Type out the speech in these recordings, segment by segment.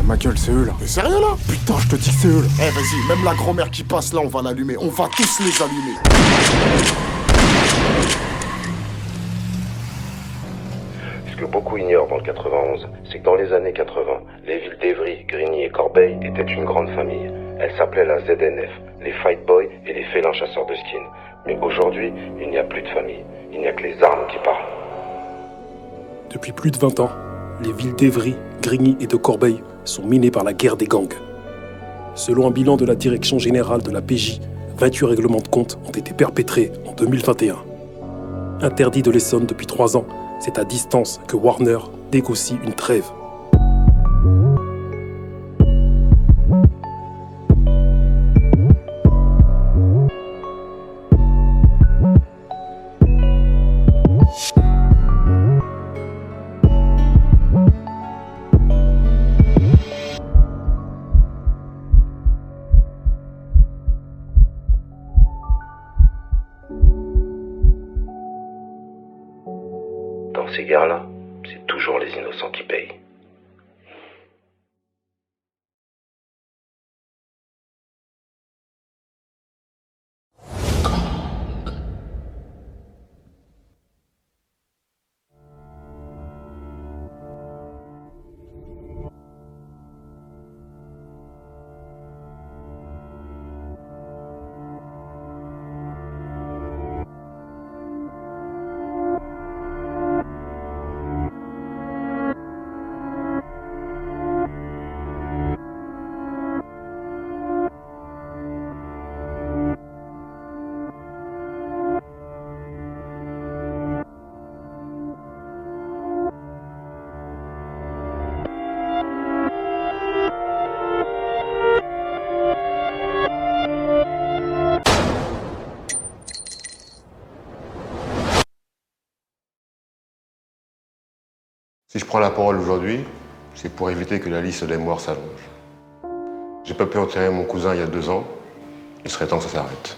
Ma gueule, c'est eux là. T'es sérieux là? Putain, je te dis que c'est eux là. Eh vas-y, même la grand-mère qui passe là, on va l'allumer. On va tous les allumer. Ce que beaucoup ignorent dans le 91, c'est que dans les années 80, les villes d'Evry, Grigny et Corbeil étaient une grande famille. Elles s'appelaient la ZNF, les Fight Boys et les félins chasseurs de skin. Mais aujourd'hui, il n'y a plus de famille. Il n'y a que les armes qui parlent. Depuis plus de 20 ans, les villes d'Evry, Grigny et de Corbeil sont minées par la guerre des gangs. Selon un bilan de la Direction générale de la PJ, 28 règlements de compte ont été perpétrés en 2021. Interdit de l'Essonne depuis 3 ans, c'est à distance que Warner négocie une trêve. Dans ces guerres-là, c'est toujours les innocents qui payent. Si je prends la parole aujourd'hui, c'est pour éviter que la liste des morts s'allonge. J'ai pas pu enterrer mon cousin il y a 2 ans, il serait temps que ça s'arrête.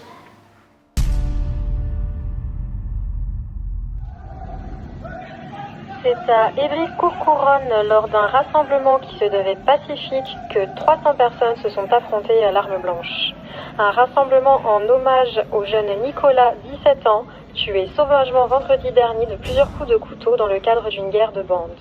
C'est à Évry-Courcouronnes, lors d'un rassemblement qui se devait pacifique, que 300 personnes se sont affrontées à l'arme blanche. Un rassemblement en hommage au jeune Nicolas, 17 ans, tué sauvagement vendredi dernier de plusieurs coups de couteau dans le cadre d'une guerre de bande.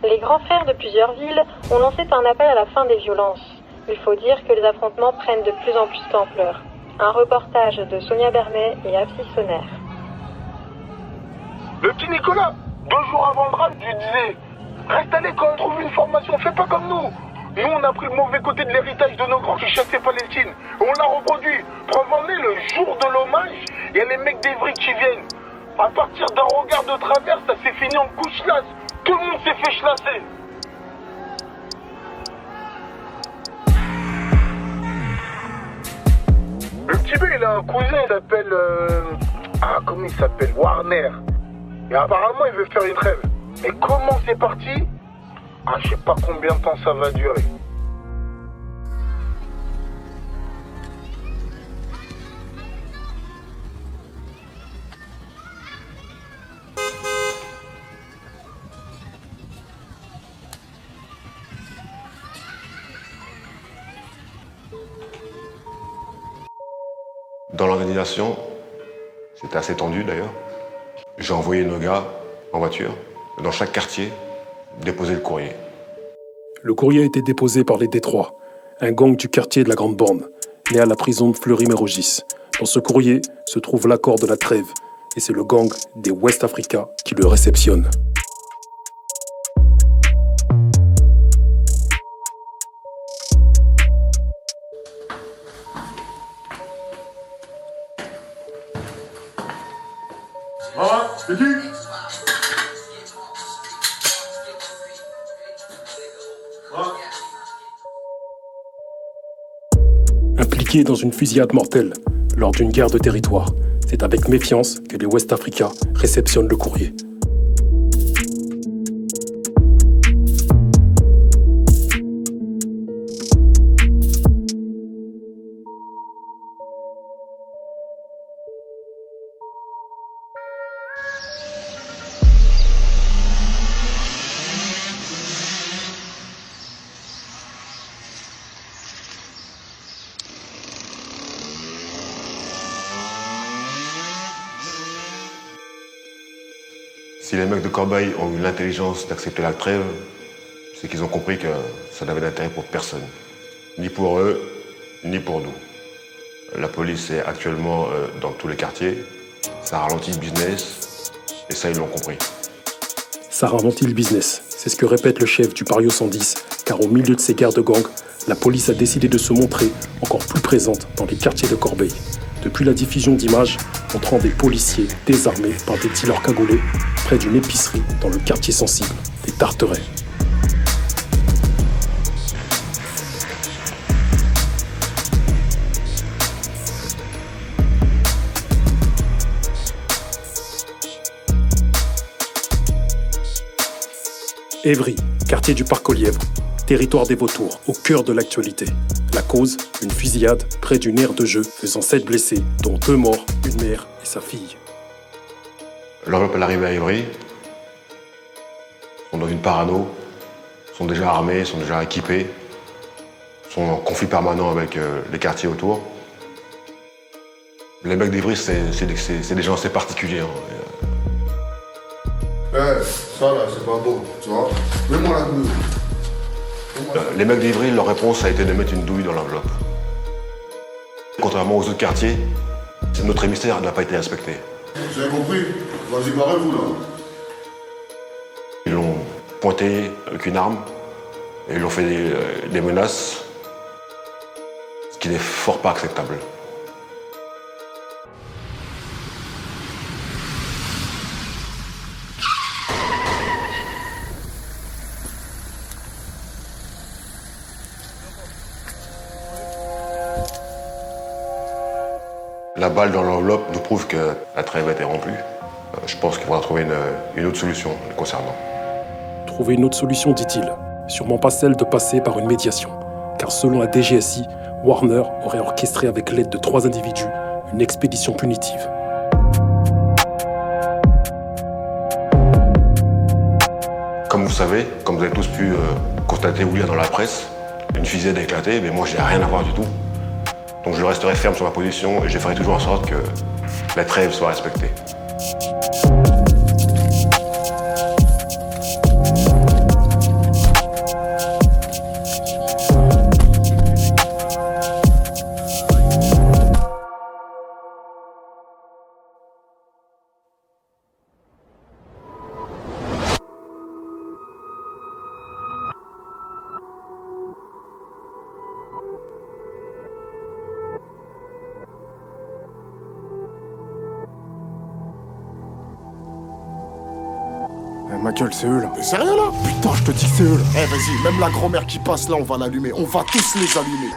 Les grands frères de plusieurs villes ont lancé un appel à la fin des violences. Il faut dire que les affrontements prennent de plus en plus d'ampleur. Un reportage de Sonia Bernet et Afsi Sonner. Le petit Nicolas, 2 jours avant le drame, je lui disais reste à l'école, trouve une formation, fais pas comme nous. Nous, on a pris le mauvais côté de l'héritage de nos grands qui chassaient Palestine. On l'a reproduit. Preuve en est, le jour de l'hommage, il y a les mecs d'Evry qui viennent. À partir d'un regard de travers, ça s'est fini en couche-lasse. Tout le monde s'est fait chlasser. Le petit B, il a un cousin, il s'appelle... comment il s'appelle? Warner. Et apparemment, il veut faire une trêve. Mais comment c'est parti? Je sais pas combien de temps ça va durer. Dans l'organisation, c'était assez tendu d'ailleurs. J'ai envoyé nos gars en voiture, dans chaque quartier, déposer le courrier. Le courrier a été déposé par les Détroits, un gang du quartier de la Grande Borne, né à la prison de Fleury-Mérogis. Dans ce courrier se trouve l'accord de la trêve, et c'est le gang des West Africa qui le réceptionne. C'est qui? Impliqué dans une fusillade mortelle lors d'une guerre de territoire, c'est avec méfiance que les West Africa réceptionnent le courrier. Si les mecs de Corbeil ont eu l'intelligence d'accepter la trêve, c'est qu'ils ont compris que ça n'avait d'intérêt pour personne. Ni pour eux, ni pour nous. La police est actuellement dans tous les quartiers. Ça ralentit le business, et ça, ils l'ont compris. Ça ralentit le business, c'est ce que répète le chef du Pario 110, car au milieu de ces guerres de gangs, la police a décidé de se montrer encore plus présente dans les quartiers de Corbeil. Depuis la diffusion d'images montrant des policiers désarmés par des dealers cagoulés près d'une épicerie dans le quartier sensible des Tarterets. Évry, quartier du Parc aux Lièvres, territoire des vautours, au cœur de l'actualité. La cause, une fusillade près d'une aire de jeu faisant 7 blessés, dont 2 morts, une mère et sa fille. L'enveloppe est arrivée à Évry. Ils sont dans une parano, sont déjà armés, sont déjà équipés, sont en conflit permanent avec les quartiers autour. Les mecs d'Évry, c'est des gens assez particuliers. Ça là, c'est pas beau, tu vois. Mets-moi la douille. Les mecs d'Ivry, leur réponse a été de mettre une douille dans l'enveloppe. Contrairement aux autres quartiers, notre émissaire n'a pas été respecté. Vous avez compris? Vas-y, barrez-vous là. Ils l'ont pointé avec une arme et ils lui ont fait des menaces, ce qui n'est fort pas acceptable. La balle dans l'enveloppe nous prouve que la trêve a été rompue. Je pense qu'il faudra trouver une autre solution le concernant. Trouver une autre solution, dit-il. Sûrement pas celle de passer par une médiation. Car selon la DGSI, Warner aurait orchestré avec l'aide de 3 individus une expédition punitive. Comme vous savez, comme vous avez tous pu constater ou lire dans la presse, une fusillade a éclaté, mais moi j'ai rien à voir du tout. Donc je resterai ferme sur ma position et je ferai toujours en sorte que la trêve soit respectée. Michael, c'est eux là. T'es sérieux là? Putain, je te dis c'est eux là. Eh vas-y, même la grand-mère qui passe là, on va l'allumer. On va tous les allumer.